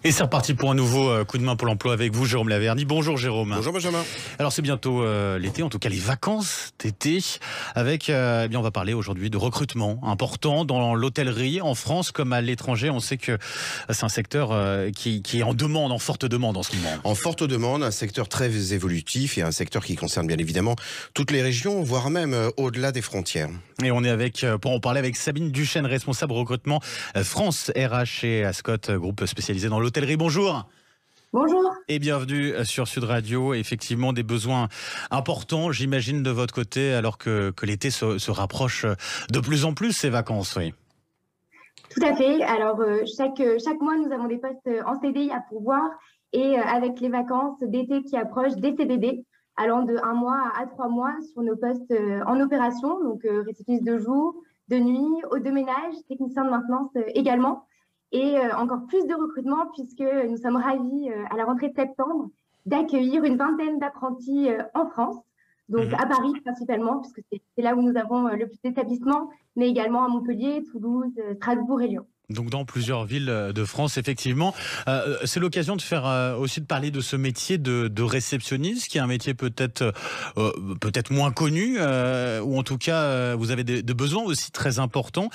Et c'est reparti pour un nouveau coup de main pour l'emploi avec vous, Jérôme Laverny. Bonjour Jérôme. Bonjour Benjamin. Alors c'est bientôt l'été, en tout cas les vacances d'été, avec, on va parler aujourd'hui de recrutement important dans l'hôtellerie en France comme à l'étranger. On sait que c'est un secteur qui est en demande, en forte demande en ce moment. En forte demande, un secteur très évolutif et un secteur qui concerne bien évidemment toutes les régions, voire même au-delà des frontières. Et on est pour en parler avec Sabine Duchesne, responsable recrutement France RH chez Ascot, groupe spécialisé dans l'hôtellerie. Bonjour. Bonjour. Et bienvenue sur Sud Radio. Effectivement, des besoins importants, j'imagine, de votre côté, alors que l'été se rapproche de plus en plus, ces vacances, oui. Tout à fait. Alors, chaque mois, nous avons des postes en CDI à pourvoir et avec les vacances d'été qui approchent, des CDD allant de 1 mois à 3 mois sur nos postes en opération, donc réceptionniste de jour, de nuit, hôte de ménage, technicien de maintenance également. Et encore plus de recrutement puisque nous sommes ravis à la rentrée de septembre d'accueillir une vingtaine d'apprentis en France, donc à Paris principalement, puisque c'est là où nous avons le plus d'établissements, mais également à Montpellier, Toulouse, Strasbourg et Lyon. Donc dans plusieurs villes de France, effectivement. C'est l'occasion de faire aussi de parler de ce métier de réceptionniste, qui est un métier peut-être moins connu, ou en tout cas vous avez des besoins aussi très importants.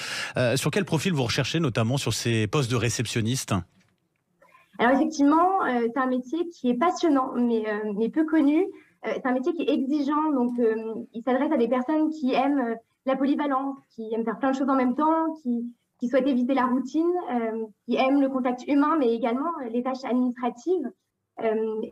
Sur quel profil vous recherchez, notamment sur ces postes de réceptionniste ? Alors effectivement, c'est un métier qui est passionnant, mais peu connu. C'est un métier qui est exigeant, donc il s'adresse à des personnes qui aiment la polyvalence, qui aiment faire plein de choses en même temps, qui souhaitent éviter la routine, qui aiment le contact humain, mais également les tâches administratives.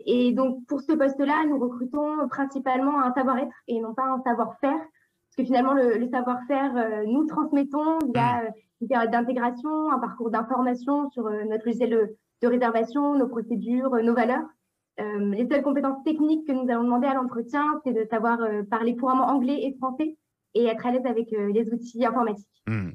Et donc, pour ce poste-là, nous recrutons principalement un savoir-être et non pas un savoir-faire. Parce que finalement, le savoir-faire, nous transmettons via une période d'intégration, un parcours d'information sur notre logiciel de réservation, nos procédures, nos valeurs. Les seules compétences techniques que nous allons demander à l'entretien, c'est de savoir parler couramment anglais et français et être à l'aise avec les outils informatiques.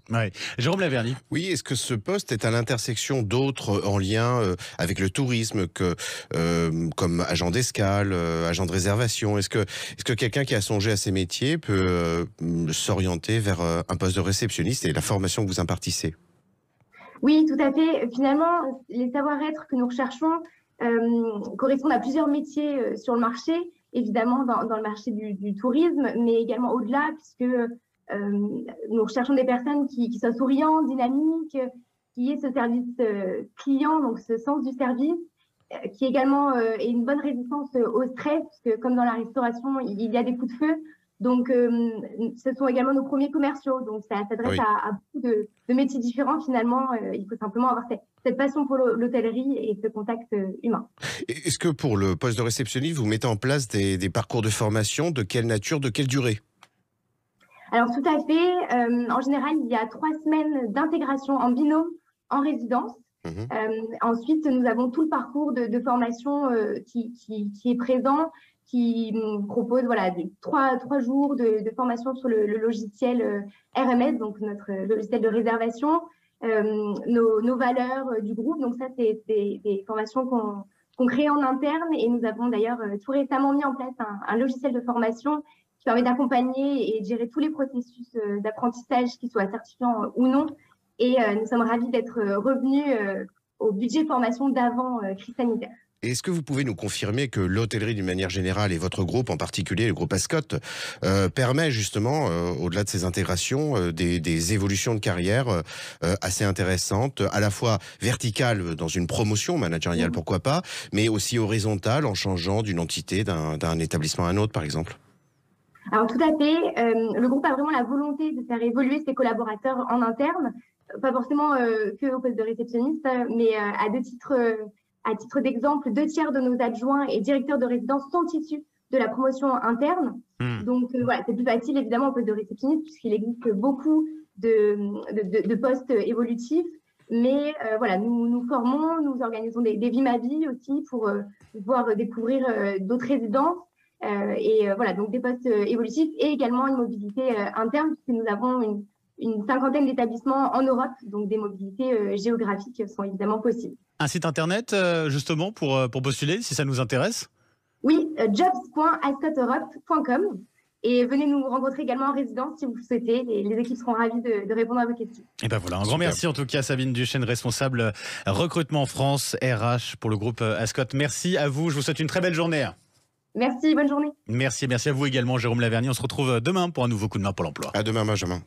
Ouais. Jérôme Laverny. Oui, est-ce que ce poste est à l'intersection d'autres en lien avec le tourisme, comme agent d'escale, agent de réservation ? Est-ce que quelqu'un qui a songé à ces métiers peut s'orienter vers un poste de réceptionniste et la formation que vous impartissez ? Oui, tout à fait. Finalement, les savoir-être que nous recherchons correspondent à plusieurs métiers sur le marché, évidemment dans le marché du tourisme, mais également au-delà, puisque nous recherchons des personnes qui soient souriantes, dynamiques, qui aient ce service client, donc ce sens du service, qui également ait une bonne résistance au stress, puisque comme dans la restauration, il y a des coups de feu. Donc, ce sont également nos premiers commerciaux. Donc, ça s'adresse à beaucoup de métiers différents. Finalement, il faut simplement avoir cette passion pour l'hôtellerie et ce contact humain. Est-ce que pour le poste de réceptionniste, vous mettez en place des parcours de formation ? De quelle nature, de quelle durée ? Alors, tout à fait. En général, il y a 3 semaines d'intégration en binôme en résidence. Ensuite, nous avons tout le parcours de formation qui est présent, qui propose trois jours de formation sur le logiciel RMS, donc notre logiciel de réservation, nos valeurs du groupe. Donc ça, c'est des formations qu'on crée en interne, et nous avons d'ailleurs tout récemment mis en place un logiciel de formation qui permet d'accompagner et de gérer tous les processus d'apprentissage, qu'ils soient certifiants ou non. Et nous sommes ravis d'être revenus au budget formation d'avant crise sanitaire. Est-ce que vous pouvez nous confirmer que l'hôtellerie d'une manière générale et votre groupe en particulier, le groupe Ascot, permet justement, au-delà de ces intégrations, des évolutions de carrière assez intéressantes, à la fois verticales dans une promotion managériale, pourquoi pas, mais aussi horizontales en changeant d'une entité, d'un établissement à un autre, par exemple ? Alors tout à fait, le groupe a vraiment la volonté de faire évoluer ses collaborateurs en interne, pas forcément que au poste de réceptionniste, mais à titre d'exemple, 2 tiers de nos adjoints et directeurs de résidence sont issus de la promotion interne. Donc voilà, c'est plus facile évidemment au poste de réceptionniste puisqu'il existe beaucoup de postes évolutifs. Mais voilà, nous formons, nous organisons des vies ma vie aussi pour pouvoir découvrir d'autres résidences. Voilà, donc des postes évolutifs et également une mobilité interne puisque nous avons une 50aine d'établissements en Europe, donc des mobilités géographiques sont évidemment possibles. Un site internet justement pour postuler si ça nous intéresse ? Oui, jobs.ascoteurope.com. Et venez nous rencontrer également en résidence si vous le souhaitez. Les équipes seront ravies de répondre à vos questions. Et ben voilà, un grand merci en tout cas Sabine Duchesne, responsable recrutement France RH pour le groupe Ascot. Merci à vous, je vous souhaite une très belle journée. Merci, bonne journée. Merci à vous également Jérôme Lavergne. On se retrouve demain pour un nouveau coup de main pour l'emploi. À demain Benjamin.